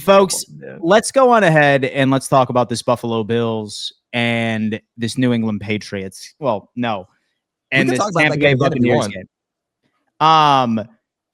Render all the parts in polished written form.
Folks, let's go on ahead and let's talk about this Buffalo Bills and this New England Patriots. Well, no. And this Tampa Bay Buccaneers game.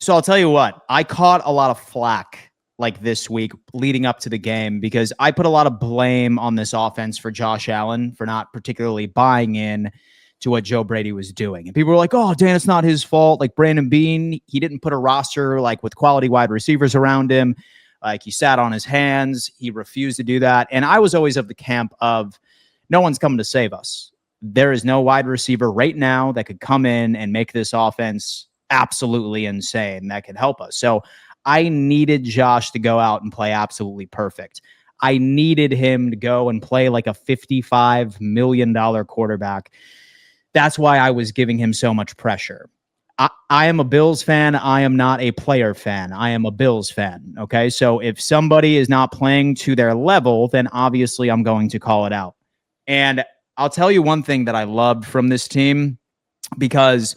So I'll tell you what, I caught a lot of flack like this week leading up to the game because I put a lot of blame on this offense for Josh Allen for not particularly buying in to what Joe Brady was doing. And people were like, oh, Dan, it's not his fault. Like Brandon Beane, he didn't put a roster like with quality wide receivers around him. Like he sat on his hands. He refused to do that. And I was always of the camp of no one's coming to save us. There is no wide receiver right now that could come in and make this offense absolutely insane that could help us. So I needed Josh to go out and play absolutely perfect. I needed him to go and play like a $55 million quarterback. That's why I was giving him so much pressure. I am a Bills fan. I am not a player fan. I am a Bills fan. Okay. So if somebody is not playing to their level, then obviously I'm going to call it out. And I'll tell you one thing that I loved from this team, because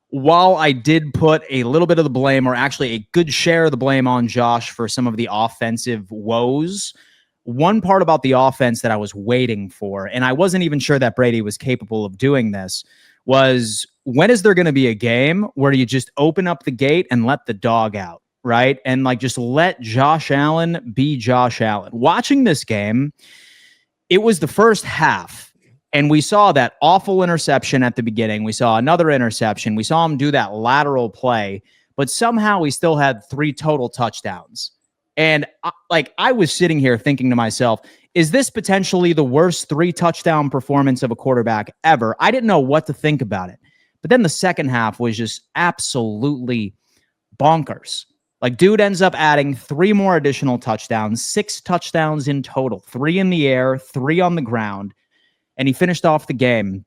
while I did put a little bit of the blame, or actually a good share of the blame, on Josh for some of the offensive woes, one part about the offense that I was waiting for, and I wasn't even sure that Brady was capable of doing this, was when is there going to be a game where you just open up the gate and let the dog out, right? And like just let Josh Allen be Josh Allen. Watching this game, it was the first half, and we saw that awful interception at the beginning. We saw another interception. We saw him do that lateral play, but somehow he still had 3 total touchdowns. And I was sitting here thinking to myself, is this potentially the worst 3-touchdown performance of a quarterback ever? I didn't know what to think about it. But then the second half was just absolutely bonkers. Like, dude ends up adding 3 more additional touchdowns, 6 touchdowns in total, 3 in the air, 3 on the ground. And he finished off the game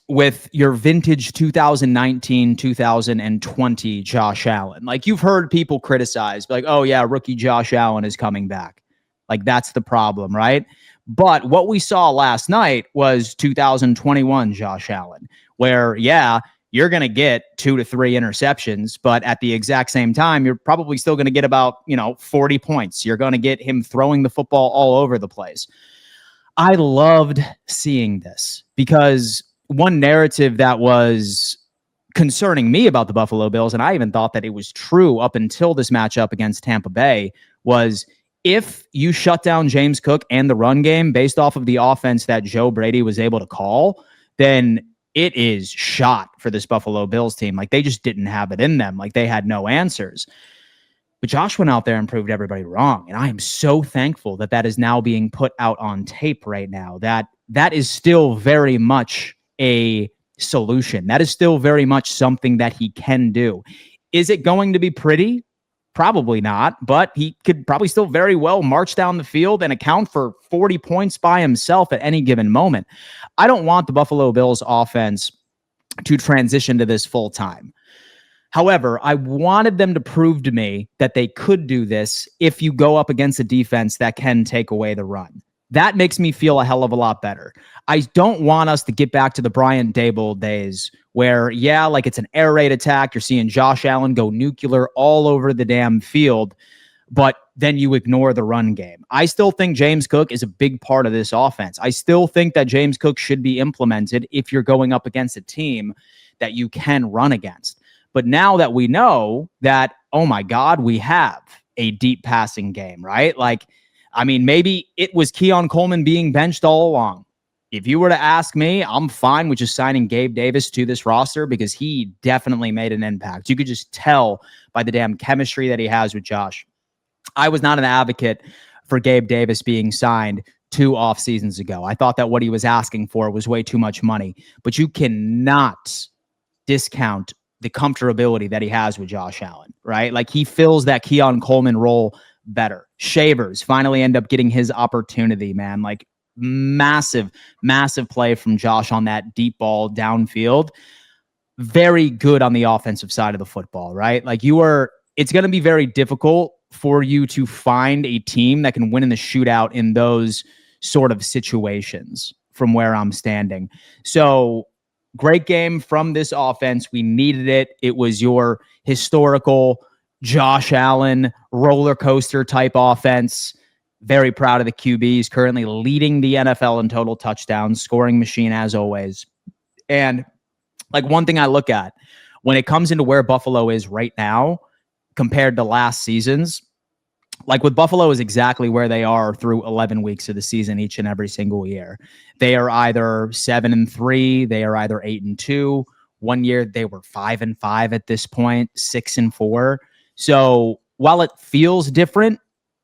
with your vintage 2019, 2020 Josh Allen. Like, you've heard people criticize, like, oh yeah, rookie Josh Allen is coming back. Like, that's the problem, right? But what we saw last night was 2021 Josh Allen, where, yeah, you're going to get 2 to 3 interceptions, but at the exact same time, you're probably still going to get about, 40 points. You're going to get him throwing the football all over the place. I loved seeing this because one narrative that was concerning me about the Buffalo Bills, and I even thought that it was true up until this matchup against Tampa Bay, was if you shut down James Cook and the run game based off of the offense that Joe Brady was able to call, then it is shot for this Buffalo Bills team. Like, they just didn't have it in them. Like, they had no answers. But Josh went out there and proved everybody wrong. And I am so thankful that that is now being put out on tape right now. That is still very much a solution. That is still very much something that he can do. Is it going to be pretty? Probably not, but he could probably still very well march down the field and account for 40 points by himself at any given moment. I don't want the Buffalo Bills offense to transition to this full time. However, I wanted them to prove to me that they could do this if you go up against a defense that can take away the run. That makes me feel a hell of a lot better. I don't want us to get back to the Brian Daboll days where, yeah, like it's an air raid attack. You're seeing Josh Allen go nuclear all over the damn field, but then you ignore the run game. I still think James Cook is a big part of this offense. I still think that James Cook should be implemented if you're going up against a team that you can run against. But now that we know that, oh my God, we have a deep passing game, right? Like, I mean, maybe it was Keon Coleman being benched all along. If you were to ask me, I'm fine with just signing Gabe Davis to this roster because he definitely made an impact. You could just tell by the damn chemistry that he has with Josh. I was not an advocate for Gabe Davis being signed 2 off seasons ago. I thought that what he was asking for was way too much money, but you cannot discount the comfortability that he has with Josh Allen, right? Like, he fills that Keon Coleman role better. Shavers finally end up getting his opportunity, man. Like, massive play from Josh on that deep ball downfield. Very good on the offensive side of the football, right? Like, it's going to be very difficult for you to find a team that can win in the shootout in those sort of situations from where I'm standing. So, great game from this offense. We needed it. It was your historical Josh Allen, roller coaster type offense. Very proud of the QBs, currently leading the NFL in total touchdowns, scoring machine as always. And like one thing I look at when it comes into where Buffalo is right now compared to last season's, like with Buffalo is exactly where they are through 11 weeks of the season each and every single year. They are either 7-3, they are either 8-2. One year they were 5-5 at this point, 6-4. So while it feels different,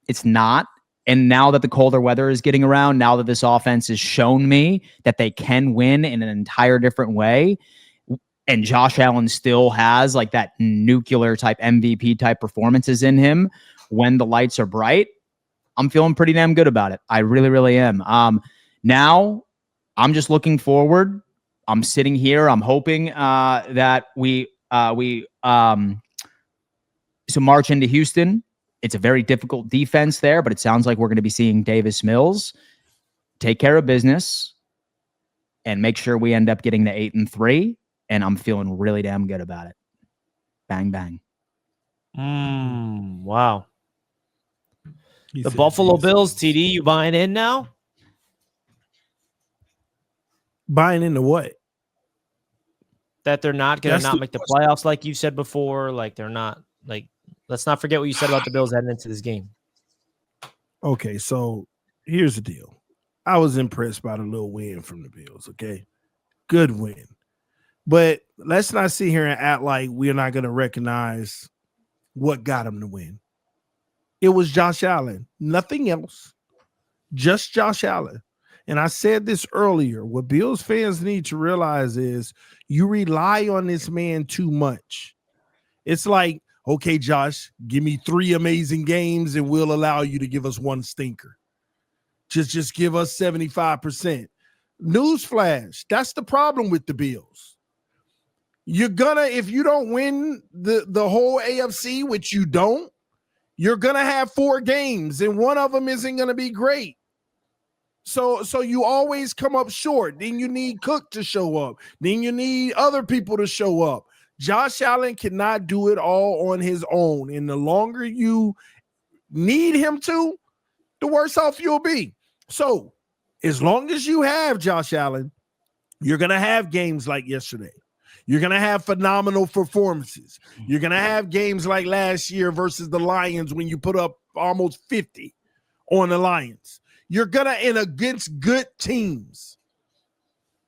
it's not. And now that the colder weather is getting around, now that this offense has shown me that they can win in an entire different way, and Josh Allen still has like that nuclear type MVP type performances in him when the lights are bright, I'm feeling pretty damn good about it. I really, really am. Now I'm just looking forward. I'm sitting here. I'm hoping that we march into Houston. It's a very difficult defense there, but it sounds like we're going to be seeing Davis Mills take care of business and make sure we end up getting to 8-3. And I'm feeling really damn good about it. Bang, bang. Wow. The Buffalo Bills, TD, you buying in now? Buying into what? That they're not going to not make the playoffs like you said before. Like they're not, like, let's not forget what you said about the Bills heading into this game. Okay, so here's the deal. I was impressed by the little win from the Bills, okay? Good win. But let's not sit here and act like we're not going to recognize what got them to win. It was Josh Allen, nothing else, just Josh Allen. And I said this earlier, what Bills fans need to realize is you rely on this man too much. It's like, okay, Josh, give me 3 amazing games and we'll allow you to give us 1 stinker. Just give us 75%. Newsflash, that's the problem with the Bills. You're gonna, if you don't win the whole AFC, which you don't, you're gonna have 4 games, and one of them isn't gonna be great. So you always come up short. Then you need Cook to show up. Then you need other people to show up. Josh Allen cannot do it all on his own. And the longer you need him to, the worse off you'll be. So as long as you have Josh Allen, you're going to have games like yesterday. You're going to have phenomenal performances. You're going to have games like last year versus the Lions when you put up almost 50 on the Lions. You're going to end against good teams.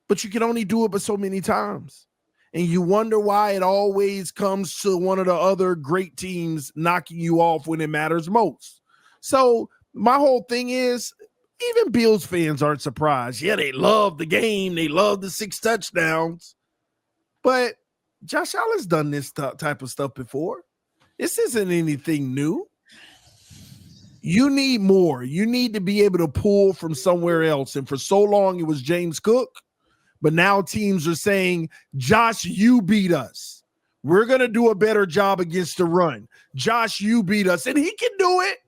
But you can only do it but so many times. And you wonder why it always comes to one of the other great teams knocking you off when it matters most. So my whole thing is, even Bills fans aren't surprised. Yeah, they love the game. They love the 6 touchdowns. But Josh Allen's done this type of stuff before. This isn't anything new. You need more. You need to be able to pull from somewhere else. And for so long, it was James Cook. But now teams are saying, Josh, you beat us. We're going to do a better job against the run. Josh, you beat us. And he can do it,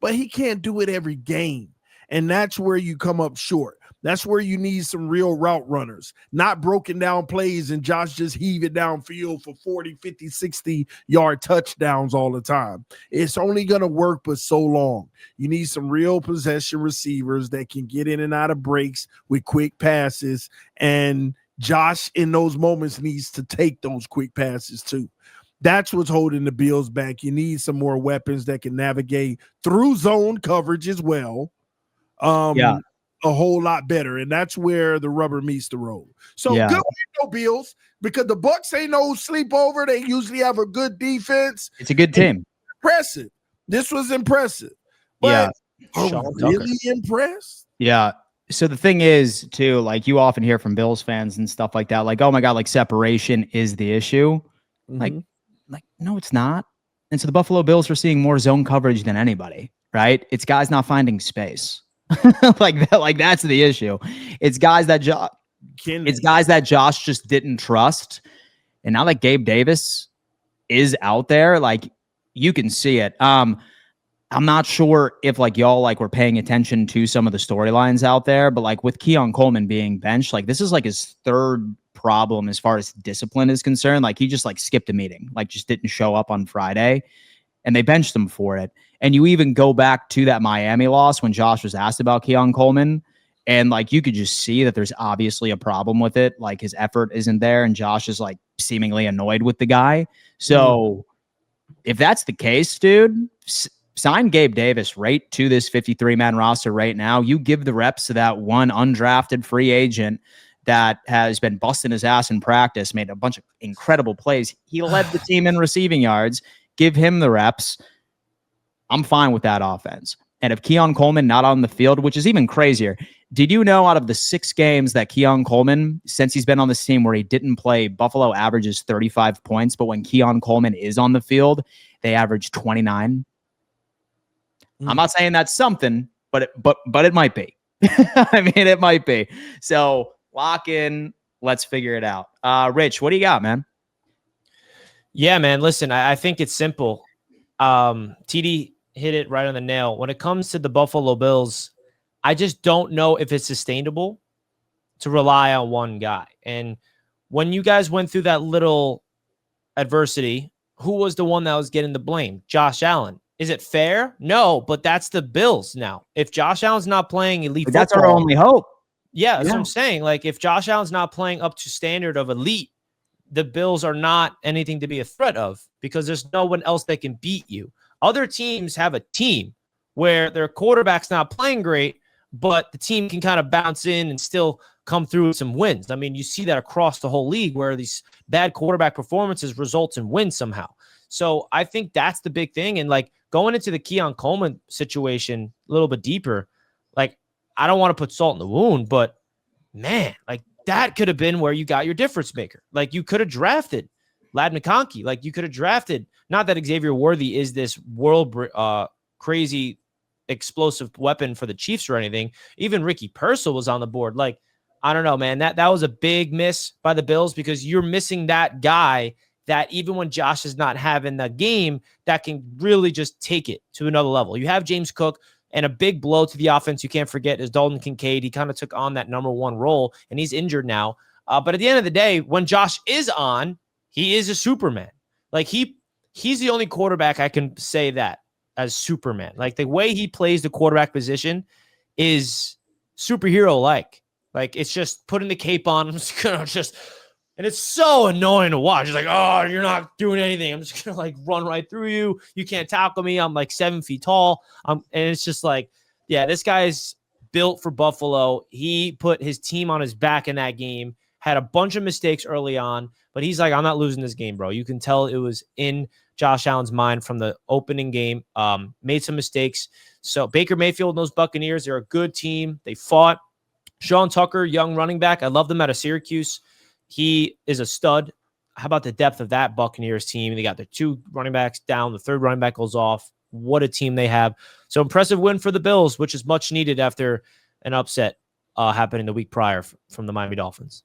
but he can't do it every game. And that's where you come up short. That's where you need some real route runners, not broken down plays and Josh just heave it downfield for 40, 50, 60-yard touchdowns all the time. It's only going to work but so long. You need some real possession receivers that can get in and out of breaks with quick passes, and Josh in those moments needs to take those quick passes too. That's what's holding the Bills back. You need some more weapons that can navigate through zone coverage as well. A whole lot better, and that's where the rubber meets the road. So good win, Bills, because the Bucs ain't no sleepover. They usually have a good defense. It's a good team. Impressive. This was impressive. But really impressed? Yeah. So the thing is, too, like you often hear from Bills fans and stuff like that, like, oh my God, like separation is the issue. Mm-hmm. Like, no, it's not. And so the Buffalo Bills are seeing more zone coverage than anybody, right? It's guys not finding space. like that's the issue. It's guys that Josh just didn't trust. And now that Gabe Davis is out there, like you can see it. I'm not sure if like y'all like were paying attention to some of the storylines out there, but like with Keon Coleman being benched, like this is like his 3rd problem as far as discipline is concerned. Like he just like skipped a meeting, like just didn't show up on Friday. and they benched him for it. And you even go back to that Miami loss when Josh was asked about Keon Coleman, and like you could just see that there's obviously a problem with it. Like his effort isn't there, and Josh is like seemingly annoyed with the guy. So if that's the case, dude, sign Gabe Davis right to this 53-man roster right now. You give the reps to that one undrafted free agent that has been busting his ass in practice, made a bunch of incredible plays. He led the team in receiving yards. Give him the reps. I'm fine with that offense. And if Keon Coleman not on the field, which is even crazier, did you know out of the 6 games that Keon Coleman, since he's been on this team where he didn't play, Buffalo averages 35 points, but when Keon Coleman is on the field, they average 29? I'm not saying that's something, but it might be. I mean, it might be. So lock in. Let's figure it out. Rich, what do you got, man? Yeah, man. Listen, I think it's simple. TD hit it right on the nail. When it comes to the Buffalo Bills, I just don't know if it's sustainable to rely on one guy. And when you guys went through that little adversity, who was the one that was getting the blame? Josh Allen. Is it fair? No, but that's the Bills now. If Josh Allen's not playing elite football, that's our only hope. Yeah, that's what I'm saying. Like, if Josh Allen's not playing up to standard of elite, the Bills are not anything to be a threat of because there's no one else that can beat you. Other teams have a team where their quarterback's not playing great, but the team can kind of bounce in and still come through with some wins. I mean, you see that across the whole league where these bad quarterback performances results in wins somehow. So I think that's the big thing. And like going into the Keon Coleman situation a little bit deeper, like I don't want to put salt in the wound, but man, like that could have been where you got your difference maker. Like you could have drafted Lad McConkey. Like you could have drafted, not that Xavier Worthy is this world crazy explosive weapon for the Chiefs or anything. Even Ricky Purcell was on the board. Like, I don't know, man, that was a big miss by the Bills because you're missing that guy that even when Josh is not having the game, that can really just take it to another level. You have James Cook, and a big blow to the offense you can't forget is Dalton Kincaid. He kind of took on that number 1 role, and he's injured now. But at the end of the day, when Josh is on, he is a Superman. Like he's the only quarterback I can say that as Superman. Like the way he plays the quarterback position is superhero-like. Like it's just putting the cape on. I'm just gonna and it's so annoying to watch. It's like, oh, you're not doing anything. I'm just gonna like run right through you. You can't tackle me. I'm like 7 feet tall. And it's just like, yeah, this guy's built for Buffalo. He put his team on his back in that game. Had a bunch of mistakes early on, but he's like, I'm not losing this game, bro. You can tell it was in Josh Allen's mind from the opening game. Made some mistakes. So Baker Mayfield and those Buccaneers, they're a good team. They fought. Sean Tucker, young running back. I love them out of Syracuse. He is a stud. How about the depth of that Buccaneers team? They got their 2 running backs down. The 3rd running back goes off. What a team they have. So impressive win for the Bills, which is much needed after an upset happening the week prior from the Miami Dolphins.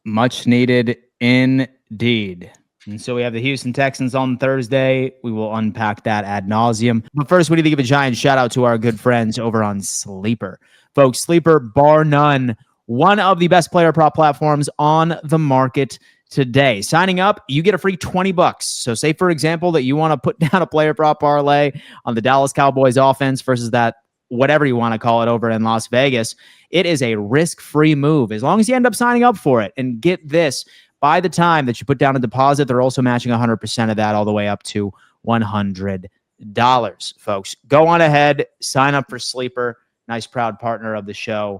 Much needed indeed. And so we have the Houston Texans on Thursday. We will unpack that ad nauseum. But first, we need to give a giant shout out to our good friends over on Sleeper. Folks, Sleeper, bar none, one of the best player prop platforms on the market today. Signing up, you get a free $20. So say, for example, that you want to put down a player prop parlay on the Dallas Cowboys offense versus that, whatever you want to call it, over in Las Vegas. It is a risk-free move as long as you end up signing up for it. And get this, by the time that you put down a deposit, they're also matching 100% of that all the way up to $100. Folks, go on ahead, sign up for Sleeper. Nice, proud partner of the show.